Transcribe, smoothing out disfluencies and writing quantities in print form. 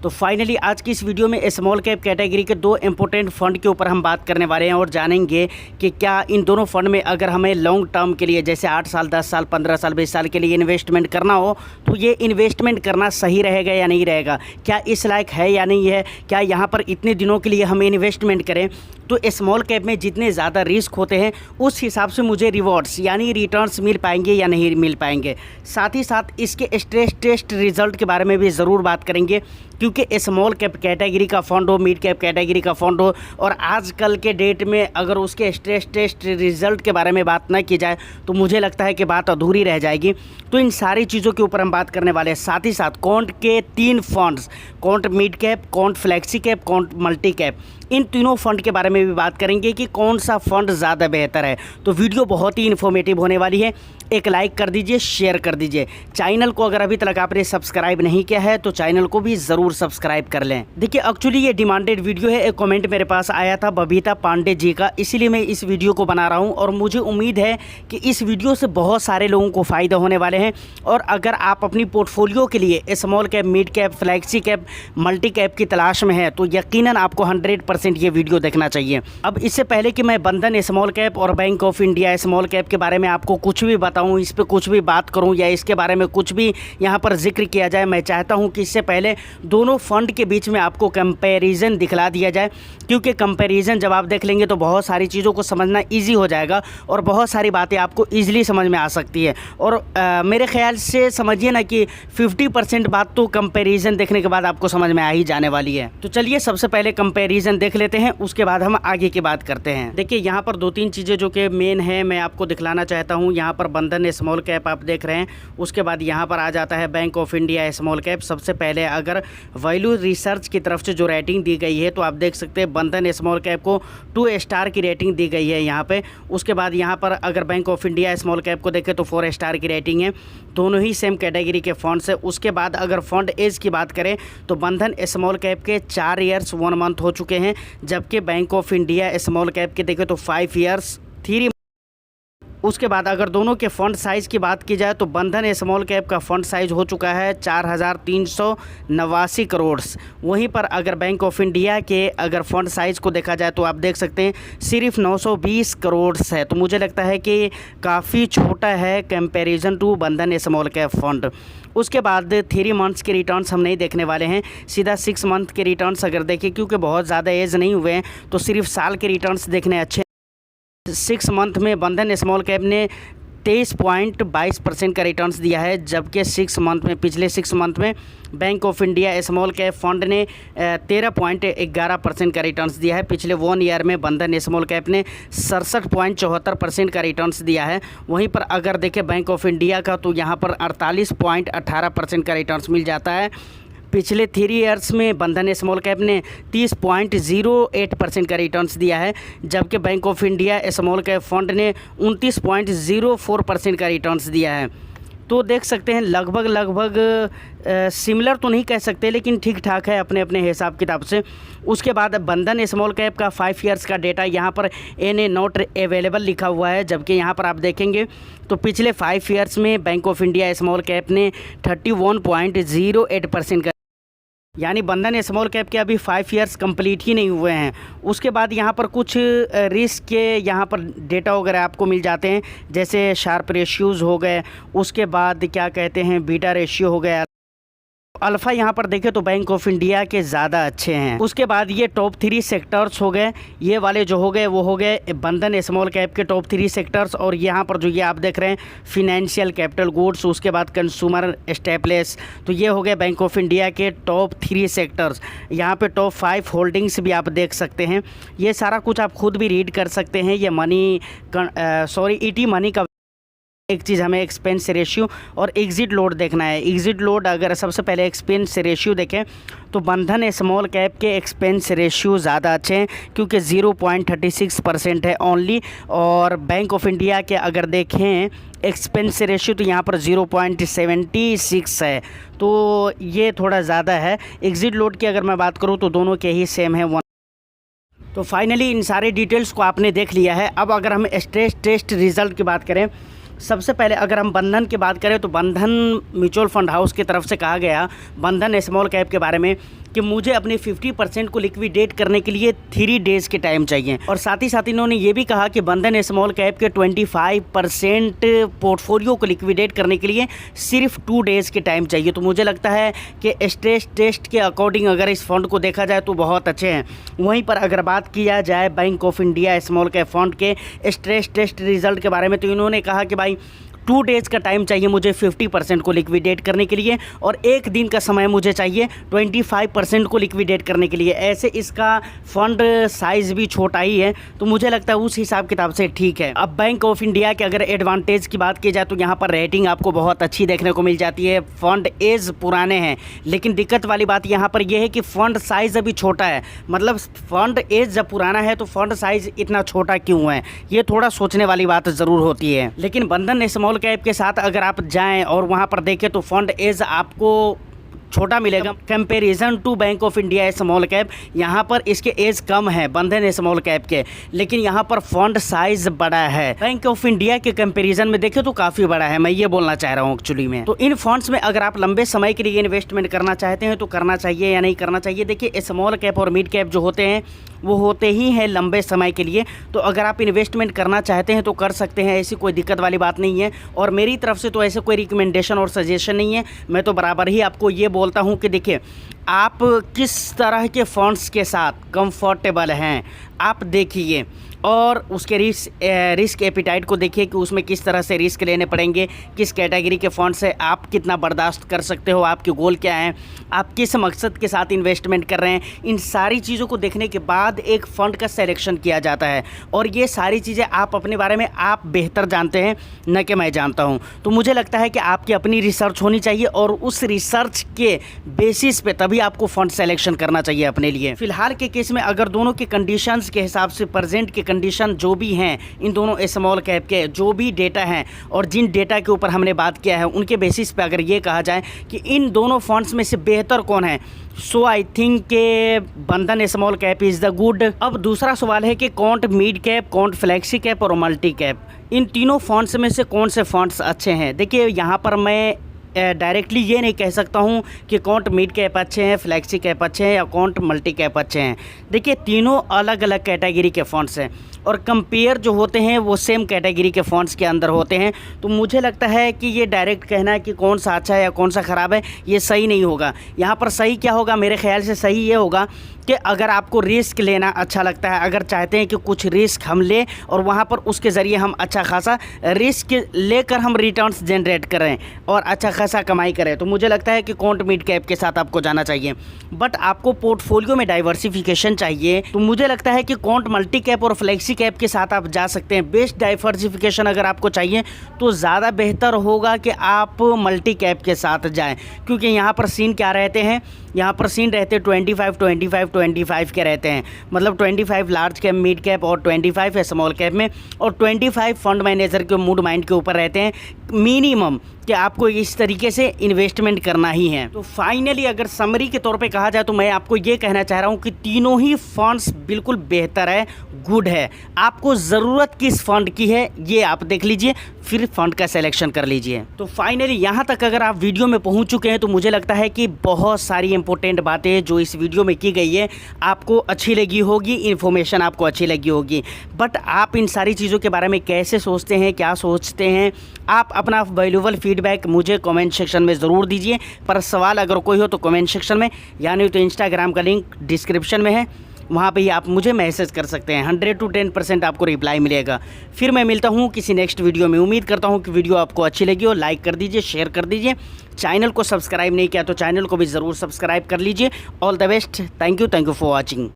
तो फाइनली आज की इस वीडियो में स्मॉल कैप कैटेगरी के दो इंपॉर्टेंट फंड के ऊपर हम बात करने वाले हैं और जानेंगे कि क्या इन दोनों फंड में अगर हमें लॉन्ग टर्म के लिए जैसे 8 साल 10 साल 15 साल 20 साल के लिए इन्वेस्टमेंट करना हो तो ये इन्वेस्टमेंट करना सही रहेगा या नहीं रहेगा, क्या इस लायक है या नहीं है, क्या यहाँ पर इतने दिनों के लिए हम इन्वेस्टमेंट करें तो स्मॉल कैप में जितने ज़्यादा रिस्क होते हैं उस हिसाब से मुझे रिवॉर्ड्स यानी रिटर्न्स मिल पाएंगे या नहीं मिल पाएंगे। साथ ही साथ इसके स्ट्रेस टेस्ट रिजल्ट के बारे में भी ज़रूर बात करेंगे, क्योंकि स्मॉल कैप कैटेगरी का फंड हो, मिड कैप कैटेगरी का फंड हो और आजकल के डेट में अगर उसके स्ट्रेस टेस्ट रिजल्ट के बारे में बात ना की जाए तो मुझे लगता है कि बात अधूरी रह जाएगी। तो इन सारी चीज़ों के ऊपर हम बात करने वाले हैं। साथ ही साथ क्वांट के 3 funds, Quant mid cap, Quant flexi cap, Quant multi cap, इन तीनों फंड के बारे में भी बात करेंगे कि कौन सा फंड ज़्यादा बेहतर है। तो वीडियो बहुत ही इन्फॉर्मेटिव होने वाली है। एक लाइक कर दीजिए, शेयर कर दीजिए। चैनल को अगर अभी तक आपने सब्सक्राइब नहीं किया है तो चैनल को भी ज़रूर सब्सक्राइब कर लें। देखिए एक्चुअली ये डिमांडेड वीडियो है, एक कमेंट मेरे पास आया था बबीता पांडे जी का, इसीलिए मैं इस वीडियो को बना रहा हूँ और मुझे उम्मीद है कि इस वीडियो से बहुत सारे लोगों को फ़ायदा होने वाले हैं। और अगर आप अपनी पोर्टफोलियो के लिए small cap, mid cap, flexi cap, multi cap की तलाश में है तो यकीनन आपको 100% ये वीडियो देखना चाहिए। अब इससे पहले कि मैं बंधन स्मॉल कैप और bank of India small cap के बारे में आपको कुछ भी बताऊं, इस पे कुछ भी बात करूं या इसके बारे में कुछ भी यहां पर जिक्र किया जाए, मैं चाहता हूं कि इससे पहले दोनों फंड के बीच में आपको कंपैरिजन दिखला दिया जाए, क्योंकि कंपैरिजन जब आप देख लेंगे तो बहुत सारी चीज़ों को समझना ईजी हो जाएगा और बहुत सारी बातें आपको ईजिली समझ में आ सकती है। और मेरे ख्याल से समझिए ना कि 50% बात तो कंपैरिजन देखने के बाद आपको समझ में आ ही जाने वाली है। तो चलिए सबसे पहले कंपैरिजन देख लेते हैं, उसके बाद हम आगे की बात करते हैं। देखिए यहाँ पर 2-3 चीज़ें जो कि मेन है मैं आपको दिखलाना चाहता हूँ। यहाँ पर बंधन स्मॉल कैप आप देख रहे हैं, उसके बाद यहाँ पर आ जाता है bank of India small cap. सबसे पहले अगर वैल्यू रिसर्च की तरफ से जो रेटिंग दी गई है तो आप देख सकते हैं बंधन स्मॉल कैप को 2 स्टार की रेटिंग दी गई है यहाँ पे। उसके बाद यहाँ पर अगर bank of India small cap को देखें तो 4 स्टार की रेटिंग है। दोनों ही सेम कैटेगरी के फंड्स है। उसके बाद अगर फंड एज की बात करें तो बंधन स्मॉल कैप के 4 ईयर्स 1 मंथ हो चुके हैं, जबकि bank of India small cap के देखें तो 5 ईयर्स 3। उसके बाद अगर दोनों के फ़ंड साइज़ की बात की जाए तो बंधन स्मॉल कैप का फ़ंड साइज़ हो चुका है 4,389 करोड़। वहीं पर अगर बैंक ऑफ इंडिया के अगर फ़ंड साइज़ को देखा जाए तो आप देख सकते हैं सिर्फ 920 करोड़ है। तो मुझे लगता है कि काफ़ी छोटा है कंपैरिजन टू बंधन स्मॉल कैप फंड। उसके बाद 3 मंथ्स के रिटर्न्स हम नहीं देखने वाले हैं, सीधा 6 मंथ के रिटर्न्स अगर देखें, क्योंकि बहुत ज़्यादा एज नहीं हुए हैं तो सिर्फ साल के रिटर्न्स देखने अच्छे। 6 मंथ में बंधन स्मॉल कैप ने 23.22% का रिटर्न्स दिया है, जबकि 6 मंथ में पिछले 6 मंथ में bank of India small cap fund ने 13.11% का रिटर्न्स दिया है। पिछले 1 ईयर में बंधन स्मॉल कैप ने 67.74% का रिटर्न्स दिया है। वहीं पर अगर देखें बैंक ऑफ इंडिया का तो यहाँ पर 48.18% का रिटर्न्स मिल जाता है। पिछले 3 ईयर्स में बंधन स्मॉल कैप ने 30.08% का रिटर्न्स दिया है, जबकि bank of India small cap fund ने 29.04% का रिटर्न्स दिया है। तो देख सकते हैं लगभग सिमिलर तो नहीं कह सकते, लेकिन ठीक ठाक है अपने अपने हिसाब किताब से। उसके बाद बंधन स्मॉल कैप का 5 ईयर्स का डेटा यहाँ पर NA नॉट अवेलेबल लिखा हुआ है, जबकि यहाँ पर आप देखेंगे तो पिछले 5 ईयर्स में bank of India small cap ने 31.08% का, यानी बंधन स्मॉल कैप के अभी 5 ईयर्स कंप्लीट ही नहीं हुए हैं। उसके बाद यहाँ पर कुछ रिस्क के यहाँ पर डेटा वगैरह आपको मिल जाते हैं, जैसे शार्प रेशियोज़ हो गए, उसके बाद क्या कहते हैं बीटा रेशियो हो गया, अल्फ़ा यहाँ पर देखें तो बैंक ऑफ इंडिया के ज़्यादा अच्छे हैं। उसके बाद ये टॉप 3 सेक्टर्स हो गए, ये वाले जो हो गए वो हो गए बंधन स्मॉल कैप के टॉप 3 सेक्टर्स। और यहाँ पर जो ये आप देख रहे हैं फिनेंशियल, कैपिटल गुड्स, उसके बाद कंज्यूमर स्टेपलेस, तो ये हो गए बैंक ऑफ इंडिया के टॉप 3 सेक्टर्स। यहाँ पे टॉप 5 होल्डिंग्स भी आप देख सकते हैं। ये सारा कुछ आप खुद भी रीड कर सकते हैं। ये ET मनी का एक चीज़ हमें एक्सपेंस रेशियो और एग्जिट लोड देखना है। एग्जिट लोड अगर सबसे पहले एक्सपेंस रेशियो देखें तो बंधन स्मॉल कैप के एक्सपेंस रेशियो ज़्यादा अच्छे हैं, क्योंकि 0.36% है ओनली। और बैंक ऑफ इंडिया के अगर देखें एक्सपेंस रेशियो तो यहाँ पर 0.76 है, तो ये थोड़ा ज़्यादा है। एग्जिट लोड की अगर मैं बात करूँ तो दोनों के ही सेम है 1। तो फाइनली इन सारे डिटेल्स को आपने देख लिया है। अब अगर हम स्ट्रेस टेस्ट रिज़ल्ट की बात करें, सबसे पहले अगर हम बंधन की बात करें तो बंधन म्यूचुअल फंड हाउस की तरफ से कहा गया बंधन स्मॉल कैप के बारे में कि मुझे अपने 50% को लिक्विडेट करने के लिए 3 डेज़ के टाइम चाहिए। और साथ ही साथ इन्होंने ये भी कहा कि बंधन स्मॉल कैप के 25% पोर्टफोलियो को लिक्विडेट करने के लिए सिर्फ 2 डेज़ के टाइम चाहिए। तो मुझे लगता है कि स्ट्रेस टेस्ट के अकॉर्डिंग अगर इस फंड को देखा जाए तो बहुत अच्छे हैं। वहीं पर अगर बात किया जाए bank of India small cap fund के स्ट्रेस टेस्ट रिजल्ट के बारे में, तो इन्होंने कहा कि भाई 2 डेज़ का टाइम चाहिए मुझे 50% को लिक्विडेट करने के लिए और 1 दिन का समय मुझे चाहिए 25% को लिक्विडेट करने के लिए। ऐसे इसका फंड साइज़ भी छोटा ही है, तो मुझे लगता है उस हिसाब किताब से ठीक है। अब बैंक ऑफ इंडिया के अगर एडवांटेज की बात की जाए तो यहाँ पर रेटिंग आपको बहुत अच्छी देखने को मिल जाती है। फंड एज पुराने हैं, लेकिन दिक्कत वाली बात यहाँ पर यह है कि फ़ंड साइज़ अभी छोटा है। मतलब फ़ंड एज जब पुराना है तो फ़ंड साइज़ इतना छोटा क्यों है, ये थोड़ा सोचने वाली बात ज़रूर होती है। लेकिन बंधन स्मॉल कैप के साथ अगर आप जाएं और वहां पर देखें तो फंड एज आपको छोटा मिलेगा comparison to bank of India small cap. यहाँ पर इसके एज कम है बंधन स्मॉल कैप के, लेकिन यहाँ पर फंड साइज बड़ा है। बैंक ऑफ इंडिया के कंपैरिजन में देखें तो काफ़ी बड़ा है, मैं ये बोलना चाह रहा हूँ एक्चुअली में। तो इन फंड्स में अगर आप लंबे समय के लिए इन्वेस्टमेंट करना चाहते हैं तो करना चाहिए या नहीं करना चाहिए। देखिए स्मॉल कैप और मिड कैप जो होते हैं वो होते ही हैं लंबे समय के लिए, तो अगर आप इन्वेस्टमेंट करना चाहते हैं तो कर सकते हैं, ऐसी कोई दिक्कत वाली बात नहीं है। और मेरी तरफ से तो ऐसे कोई रिकमेंडेशन और सजेशन नहीं है, मैं तो बराबर ही आपको ये बोलता हूँ कि देखिए आप किस तरह के फंड्स के साथ कंफर्टेबल हैं आप देखिए, और उसके रिस्क एपिटाइट को देखिए कि उसमें किस तरह से रिस्क लेने पड़ेंगे, किस कैटेगरी के फंड से आप कितना बर्दाश्त कर सकते हो, आपके गोल क्या हैं, आप किस मकसद के साथ इन्वेस्टमेंट कर रहे हैं। इन सारी चीज़ों को देखने के बाद एक फ़ंड का सिलेक्शन किया जाता है, और ये सारी चीज़ें आप अपने बारे में आप बेहतर जानते हैं, न कि मैं जानता हूँ। तो मुझे लगता है कि आपकी अपनी रिसर्च होनी चाहिए और उस रिसर्च के बेसिस पे तभी आपको फ़ंड सेलेक्शन करना चाहिए अपने लिए। फ़िलहाल के केस में अगर दोनों के कंडीशंस के हिसाब से प्रेजेंट के कंडीशन जो भी हैं, इन दोनों स्मॉल कैप के जो भी डेटा हैं और जिन डेटा के ऊपर हमने बात किया है उनके बेसिस पे अगर ये कहा जाए कि इन दोनों फंड्स में से बेहतर कौन है, सो आई थिंक के बंधन small cap is the good. अब दूसरा सवाल है कि कौन मिड कैप, कौन फ्लैक्सी कैप और मल्टी कैप, इन तीनों फंड्स में से कौन से फंड्स अच्छे हैं। देखिए यहाँ पर मैं डायरेक्टली ये नहीं कह सकता हूँ कि कौन मिड कैप अच्छे हैं, फ्लैक्सी कैप अच्छे हैं या कौन मल्टी कैप अच्छे हैं। देखिए तीनों अलग अलग कैटेगरी के फंड्स हैं और कंपेयर जो होते हैं वो सेम कैटेगरी के फंड्स के अंदर होते हैं। तो मुझे लगता है कि ये डायरेक्ट कहना कि कौन सा अच्छा है या कौन सा ख़राब है ये सही नहीं होगा। यहाँ पर सही क्या होगा, मेरे ख्याल से सही ये होगा कि अगर आपको रिस्क लेना अच्छा लगता है, अगर चाहते हैं कि कुछ रिस्क हम लें और वहाँ पर उसके ज़रिए हम अच्छा खासा रिस्क लेकर हम रिटर्न्स जनरेट करें और अच्छा खासा कमाई करें, तो मुझे लगता है कि कौन मिड कैप के साथ आपको जाना चाहिए। बट आपको पोर्टफोलियो में डाइवर्सिफिकेशन चाहिए तो मुझे लगता है कि कौन मल्टी कैप और फ्लैक्सी कैप के साथ आप जा सकते हैं। बेस्ट डाइवर्सिफिकेशन अगर आपको चाहिए तो ज़्यादा बेहतर होगा कि आप मल्टी कैप के साथ जाएँ, क्योंकि यहाँ पर सीन क्या रहते हैं, यहाँ पर सीन रहते हैं 25 के रहते हैं। मतलब 25 लार्ज कैप मिड कैप और 25 है स्मॉल कैप में, और 25 फंड मैनेजर के मूड माइंड के ऊपर रहते हैं मिनिमम कि आपको इस तरीके से इन्वेस्टमेंट करना ही है। तो फाइनली अगर समरी के तौर पे कहा जाए तो मैं आपको ये कहना चाह रहा हूँ कि तीनों ही फंड्स बिल्कुल बेहतर है, गुड है। आपको ज़रूरत किस फंड की है ये आप देख लीजिए, फिर फंड का सिलेक्शन कर लीजिए। तो फाइनली यहाँ तक अगर आप वीडियो में पहुँच चुके हैं तो मुझे लगता है कि बहुत सारी इंपॉर्टेंट बातें जो इस वीडियो में की गई है आपको अच्छी लगी होगी, इन्फॉर्मेशन आपको अच्छी लगी होगी। बट आप इन सारी चीज़ों के बारे में कैसे सोचते हैं, क्या सोचते हैं, आप अपना वैल्यूएबल फीडबैक मुझे कमेंट सेक्शन में ज़रूर दीजिए। पर सवाल अगर कोई हो तो कमेंट सेक्शन में, या नहीं तो इंस्टाग्राम का लिंक डिस्क्रिप्शन में है, वहाँ पे आप मुझे मैसेज कर सकते हैं। 100 to 10% आपको रिप्लाई मिलेगा। फिर मैं मिलता हूँ किसी नेक्स्ट वीडियो में। उम्मीद करता हूँ कि वीडियो आपको अच्छी लगी हो। लाइक कर दीजिए, शेयर कर दीजिए। चैनल को सब्सक्राइब नहीं किया तो चैनल को भी ज़रूर सब्सक्राइब कर लीजिए। All the best, thank you for watching.